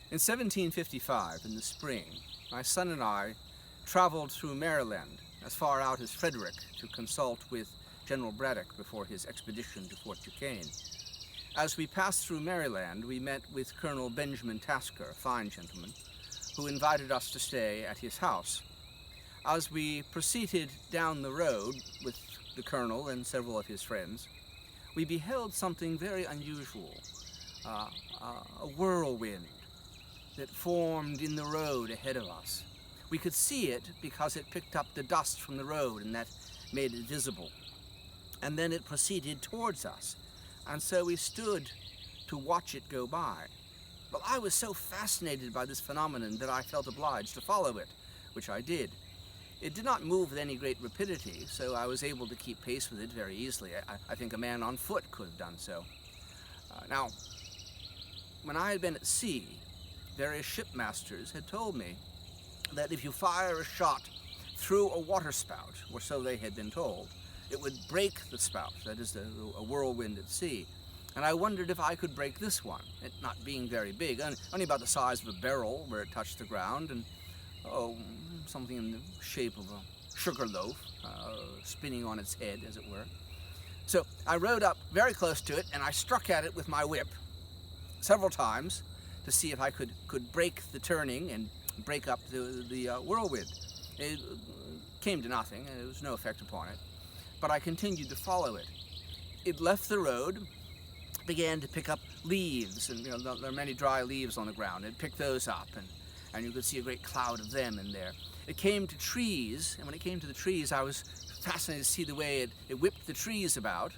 In 1755, in the spring, my son and I traveled through Maryland as far out as Frederick to consult with General Braddock before his expedition to Fort Duquesne. As we passed through Maryland, we met with Colonel Benjamin Tasker, a fine gentleman, who invited us to stay at his house. As we proceeded down the road with the colonel and several of his friends, we beheld something very unusual, a whirlwind that formed in the road ahead of us. We could see it because it picked up the dust from the road and that made it visible. And then it proceeded towards us, and so we stood to watch it go by. Well, I was so fascinated by this phenomenon that I felt obliged to follow it, which I did. It did not move with any great rapidity, so I was able to keep pace with it very easily. I think a man on foot could have done so. Now, when I had been at sea, various shipmasters had told me that if you fire a shot through a water spout, or so they had been told, it would break the spout, that is, a whirlwind at sea. And I wondered if I could break this one, it not being very big, only about the size of a barrel where it touched the ground, and something in the shape of a sugar loaf, spinning on its head, as it were. So I rode up very close to it, and I struck at it with my whip several times to see if I could break the turning and break up the whirlwind. It came to nothing, and there was no effect upon it, but I continued to follow it. It left the road, began to pick up leaves, and there are many dry leaves on the ground. It picked those up, and you could see a great cloud of them in there. It came to trees, and when it came to the trees, I was fascinated to see the way it whipped the trees about,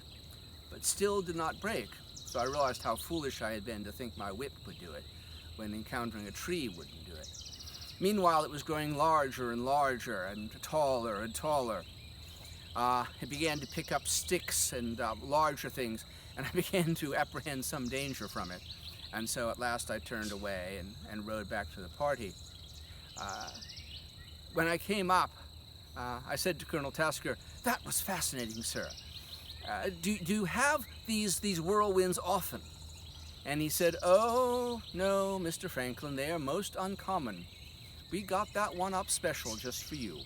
but still did not break. So I realized how foolish I had been to think my whip would do it, when encountering a tree wouldn't do it. Meanwhile, it was growing larger and larger, and taller and taller. It began to pick up sticks and larger things, and I began to apprehend some danger from it. And so at last I turned away and rode back to the party. When I came up, I said to Colonel Tasker, "That was fascinating, sir. Do you have these whirlwinds often?" And he said, "Oh, no, Mr. Franklin, they are most uncommon. We got that one up special just for you."